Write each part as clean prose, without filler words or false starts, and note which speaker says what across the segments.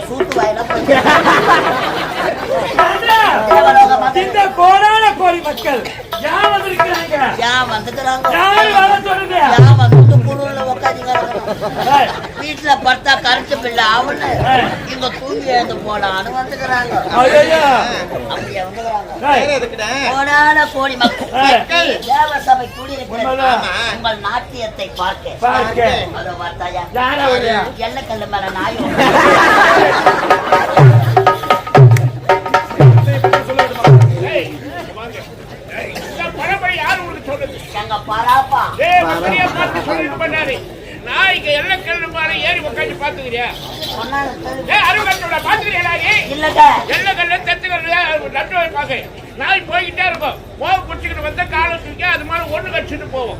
Speaker 1: சூட்டு வாயில
Speaker 2: இந்த கோடான கோடி மக்கள் யார் வந்திருக்கிறாங்க?
Speaker 1: யார் வந்துக்கிறாங்க?
Speaker 2: யார் வர சொல்லுங்க?
Speaker 1: யார் வந்து குழுல உட்காந்து வீட்டுல படுத்தா கரண்ட் பில்ல அவனு இங்க தூங்கி எழுந்து போனான்னு வந்துக்கிறாங்க. அப்படியே வந்துக்கிறாங்க. கோடான கோடி மக்கள் தேவ சபை கூடியிருக்கிற உங்கள் நாட்டியத்தை பார்க்க அதோ வார்த்தாயா எல்லக்கல்லு மேல நாயும்
Speaker 3: நாய்க்கு எல்லக்கல்லு மேல ஏறி உட்காந்து பாத்துக்கிறியா? நாய் போய்கிட்டே இருக்கும். போக குடிச்சுக்கிட்டு வந்த காலம் தூக்கி அது மேல ஒண்ணு கடிச்சுட்டு போவோம்.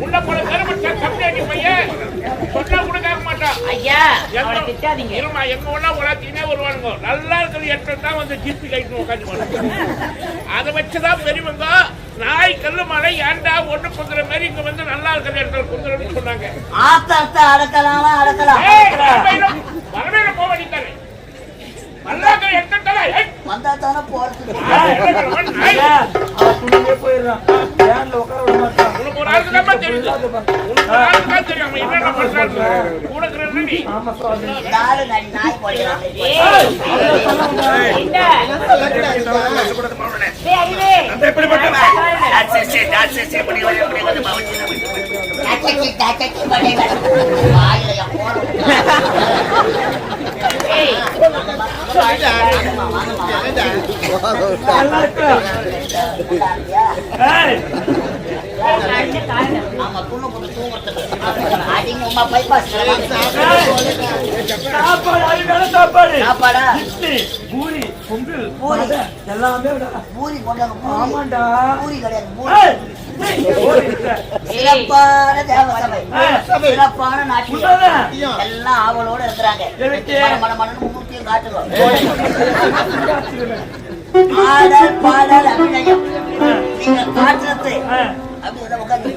Speaker 3: உள்ள போல கருமட்ட கம்ப்ளைண்ட் பையன் சொன்னா கூட கேட்க மாட்டான். ஐயா இருமா எங்க உள்ள உலாத்தினே வருவானுங்க. நல்லா இருக்கிற எட்டு தான் வந்து ஜிப்பி கைட்டு உட்காந்து அதை வச்சுதான் பெரியவங்க நாய் கல்லு மலை ஏண்டா ஒண்ணு குந்துற மாதிரி இங்க வந்து நல்லா இருக்கிற இடத்துல குந்துறன்னு சொன்னாங்க. வரவேல போக வேண்டியதானே நல்லா இருக்கிற இடத்துல
Speaker 1: வந்தா தானே போறது
Speaker 2: போயிடுறான்.
Speaker 3: ஒரு ஆளுக்கு தான் தெரியுது. தெரியும் என்ன பண்றாங்க கூடக்கிறேன்.
Speaker 1: நாய் போயிடலாம். சிறப்பான தேவசபை சிறப்பான நாட்டியம் எல்லாம் ஆவலோட இருக்கிறாங்க. மூர்த்தியும் காட்டுவோம். ஆடல் பாடல் அபிநயம் நீங்க காட்டுறது அப்படி உட்காந்து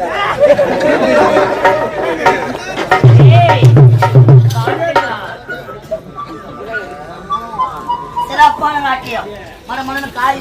Speaker 1: சிறப்பான நாட்டியம் மனமனு காரி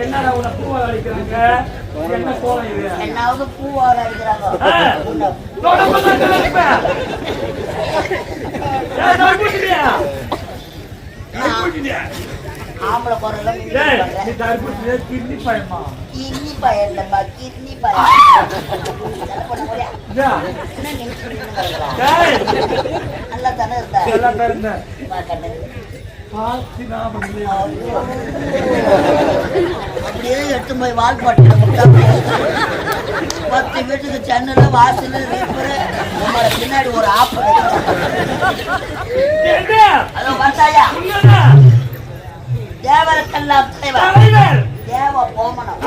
Speaker 2: என்னடா உன பூவால அடிக்கிறாங்க? என்ன கோலம் இது?
Speaker 1: என்னாவது பூவால அடிக்கிறாங்க. ஆம்பளை குரல்ல
Speaker 2: கிட்னி பயமா?
Speaker 1: கிட்னி பயம் இல்லப்பா, கிட்னி பயம். நல்லா தானே இருந்தா? அப்படியே எடுத்து போய் வால்பாட்டு 10 வீட்டுக்கு சென்னையில வாசல் உங்களோட பின்னாடி ஒரு ஆப்பு அதோ பார்த்தாயா தேவருக்கெல்லாம் தலைவர் தேவ போமனம்.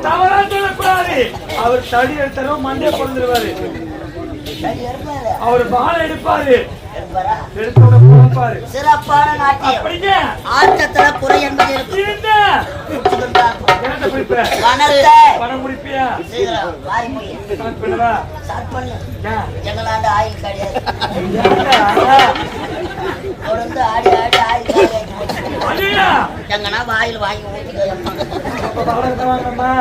Speaker 2: தவறா சொல்லக்கூடாது. அவர் தடி எடுத்தாரோ மண்டே பொழுதுருவாரு. அவர் பாலை எடுப்பாரு.
Speaker 1: சிறப்பான நாட்டியம். ஆட்டத்துல குறை என்பது எங்களாண்ட ஆயில் கிடையாது. தொடர்ந்து ஆடி ஆடி ஆயில் எங்கன்னா ஆயில் வாங்கி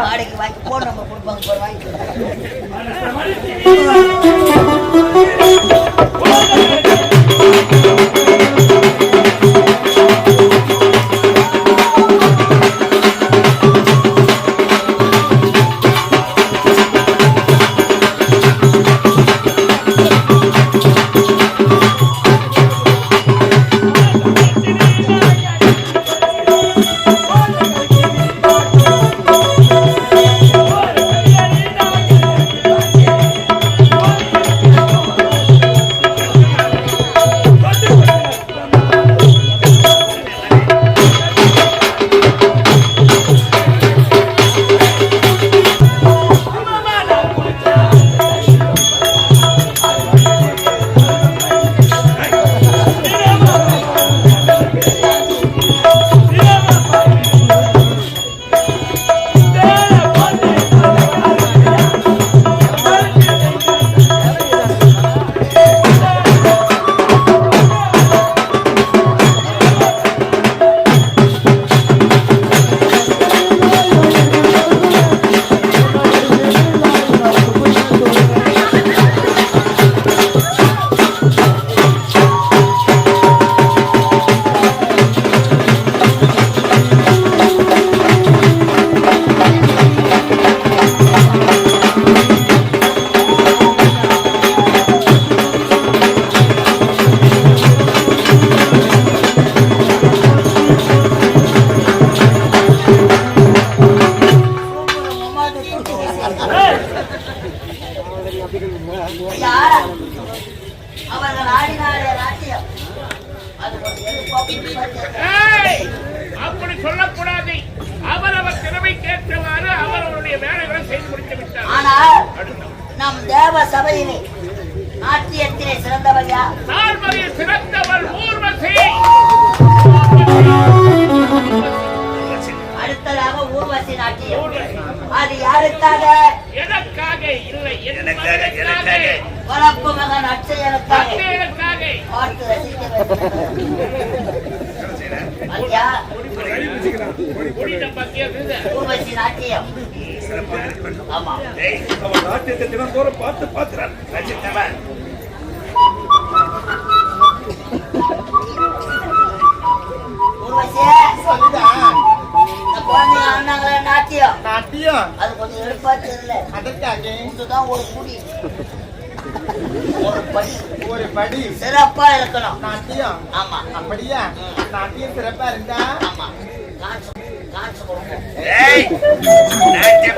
Speaker 1: வாடகைக்கு வாங்கி போன் நம்பர் கொடுப்பாங்க வாங்கி.
Speaker 3: அப்படி சொல்லக்கூடாது. அவரவர் திறமைக்கு ஏற்றவாறு அவரவருடைய வேலைகளை செய்து முடித்து விட்டார்.
Speaker 1: ஆனால் நம் தேவ சபையிலே நாட்டியத்திலே சிறந்தவர் யார்?
Speaker 3: நால்வரில் சிறந்தவர் ஊர்வசி.
Speaker 1: அடுத்ததாக ஊர்வசி நாட்டியம். அது யாருக்காக?
Speaker 3: எனக்காக இல்லை, எனக்காக.
Speaker 1: வளர்ப்பு மகன் அட்சயனுக்காக. பார்த்து ரசிக்க ஊர்வசி நாட்டியம். ஆமா,
Speaker 2: நாட்டியத்தை தினந்தோறும் பார்த்து பார்க்கிறார்.
Speaker 1: நாட்டியம் நாட்டியம் அது கொஞ்சம் எடுப்பா தெரியல. அதுதான் ஒரு குடி ஒரு படி சிறப்பா இருக்கணும் நாட்டியம். ஆமா, அப்படியா? நாட்டியம் சிறப்பா இருந்தா ஆமா
Speaker 3: நாட்டியம்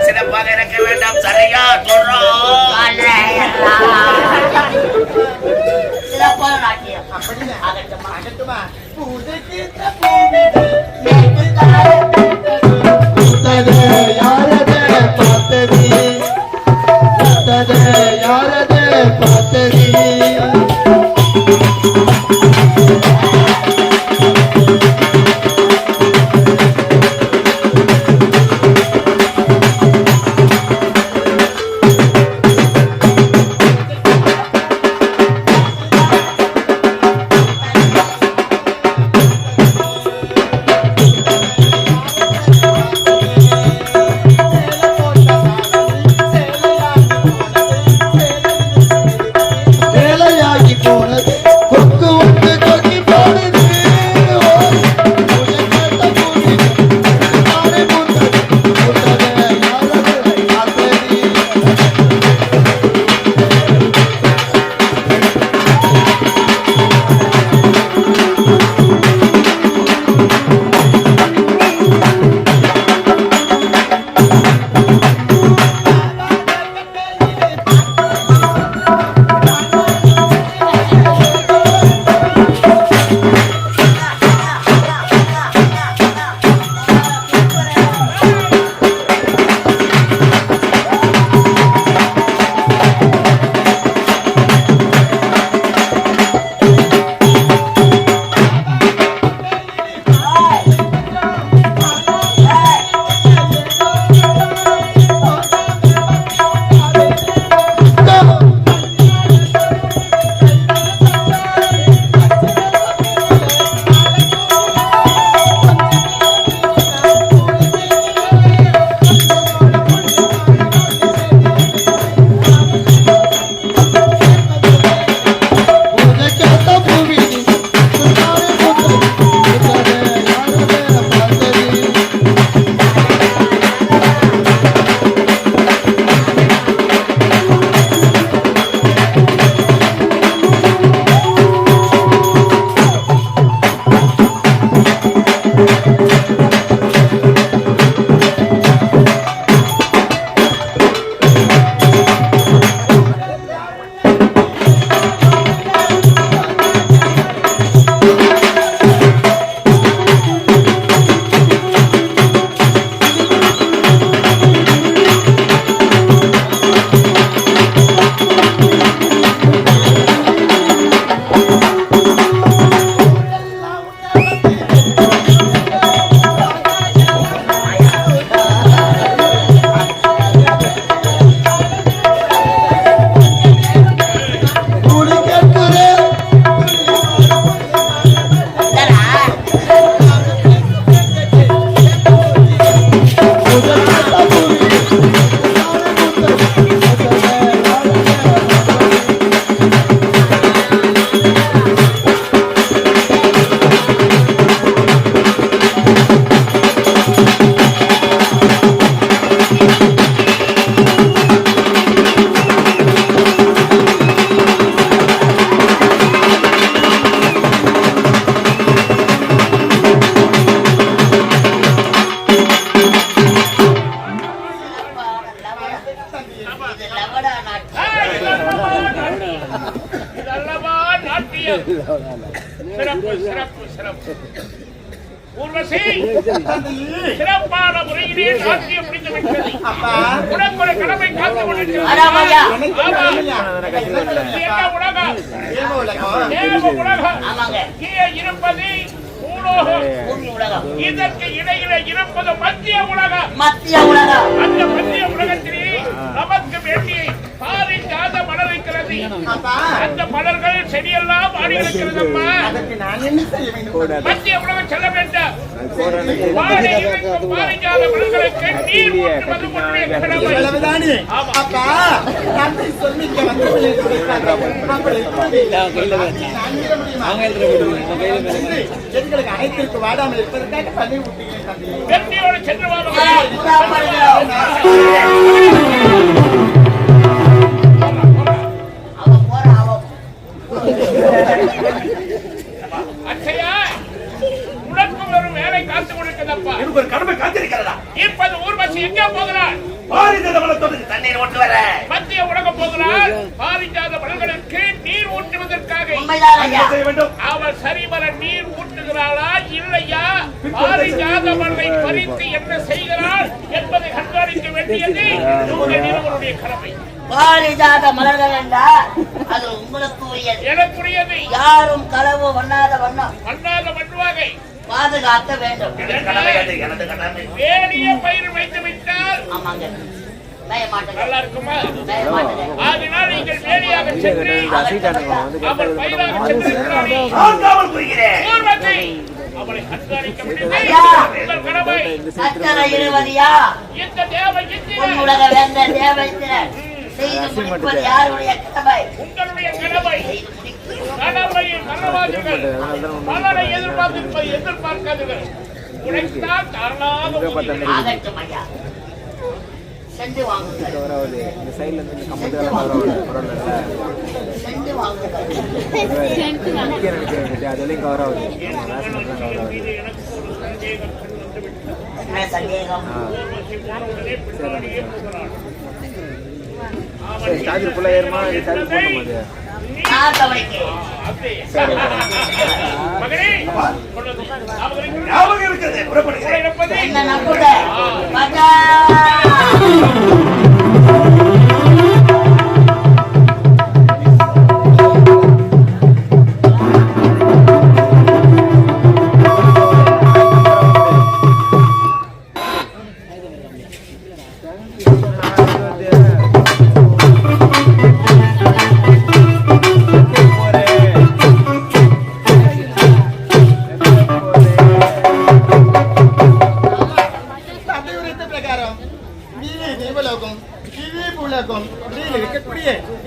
Speaker 3: சிறப்பாக இருக்க வேண்டாம். சரியா சொல்றோம்.
Speaker 1: சிறப்பான நாட்டியம் அப்படியா? ஆகட்டுமா, ஆகட்டுமா. யாரதே பார்த்தது இது லவடா நாட்டு.
Speaker 3: இதல்லவா நாட்டியம். சிறப்பு சிறப்பு சிறப்பு. ஊர்வசி சிறப்பான முறையிலே நாட்டியம் முடிந்து விட்டது. உனக்கு ஒரு கடமை காத்து கொண்டிருக்கிறது. என்ன உலகம்? தேவ உலகம். கீழே இருப்பது பூமி உலகம். இதற்கு இடையிலே இருப்பது மத்திய உலகம்.
Speaker 1: மத்திய உலகம்.
Speaker 3: அந்த மத்திய உலகத்திலே நமக்கு வேண்டிய பாரிஜாத மலர் இருக்கிறது. அந்த மலர்கள் செடியெல்லாம் ஆடி இருக்கிறது. மத்திய உலகம் செல்ல வேண்டாம். பாரிஜாத மலர்களுக்கு நீர் ஊற்றுவது உன்னுடைய கடமை.
Speaker 4: அனைத்திற்கு வாடாமல் இருப்பதற்காக தண்ணி ஊற்றுகிறேன்.
Speaker 3: வெற்றியோடு சென்று அச்சையா, உனக்கும் ஒரு வேலை காத்து கொடுக்கிறதப்பா.
Speaker 2: எனக்கு ஒரு கடமை காத்திருக்கிறதா?
Speaker 3: இப்போது ஊர்வசி எங்கே போகிறாள்?
Speaker 2: பாரிஜாத மலத்தோட்டத்துக்கு தண்ணீர் ஊற்ற வர
Speaker 3: மத்திய உலகம் போகிறாள். பாரிஜாத மலர்களுக்கு நீர் ஊற்றுவதற்காக
Speaker 2: செய்ய வேண்டும்.
Speaker 3: அவள் சரிவர நீர் ஊற்றுகிறாளா இல்லையா? பாரிஜாத மலரை பறித்து என்ன செய்கிறாள் என்பதை கண்காணிக்க வேண்டியது உங்கள் இருவருடைய கடமை.
Speaker 1: பாரிஜாத மலர்கள் என்றால் அது உங்களுக்கு உரியது,
Speaker 3: எனக்குரியது.
Speaker 1: யாரும் களவு பண்ணாத வண்ணம்
Speaker 3: பண்ணாத மண்ணுவாகை
Speaker 1: பாதுகாக்க வேண்டும்.
Speaker 3: வேலிய பயிர் வைத்து விட்டால்
Speaker 1: ஆமாங்க,
Speaker 3: நல்லா இருக்குமா? அதனால் நீங்கள் வேலியாக சென்று அவள் பயிராக சென்றிருக்கிறாளே ஊர்வசி, அவளை கண்காணிக்க வேண்டியது கடமை.
Speaker 1: சச்சர இருவதியா
Speaker 3: இந்த தேவை
Speaker 1: உலக வேந்த தேவைத்தினர் செய்து முடிப்பது யாருடைய கடமை?
Speaker 3: உங்களுடைய கடமை. கடமையை மறவாதீர்கள். பலனை எதிர்பார்க்காதீர்கள். உழைத்தால் தானாக
Speaker 1: ஆகட்டும் ஐயா, சென்று வாங்குங்கள், சென்று வாங்குங்கள். என்ன சந்தேகம்? நான் கவனிக்கிறேன். என்ன நம்புட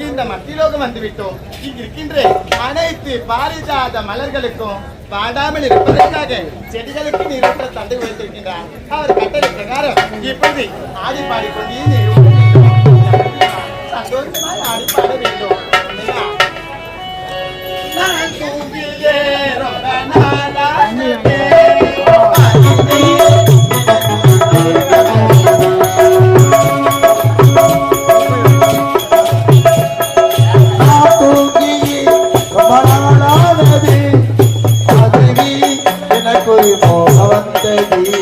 Speaker 4: இந்த மத்திலோகம் வந்துவிட்டோம். இங்கிருக்கின்ற அனைத்து பாரிஜாத மலர்களுக்கும் வாடாமல் இருப்பதற்காக செடிகளுக்கு நீரற்ற தந்தை வைத்திருக்கின்றார். அவர் கட்டளை பிரகாரம் இப்போது ஆடி பாடிக்கொண்டே சந்தோஷமாய் ஆடி பாட வேண்டும்.
Speaker 5: मोहवंत जी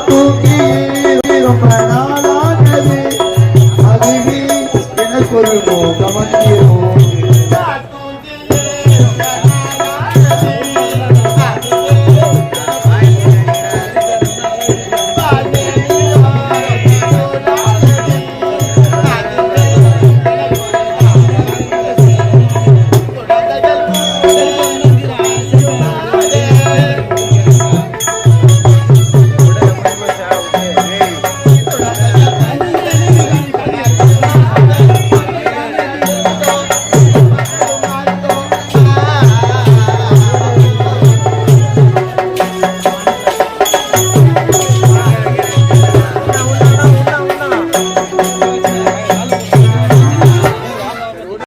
Speaker 1: ஆ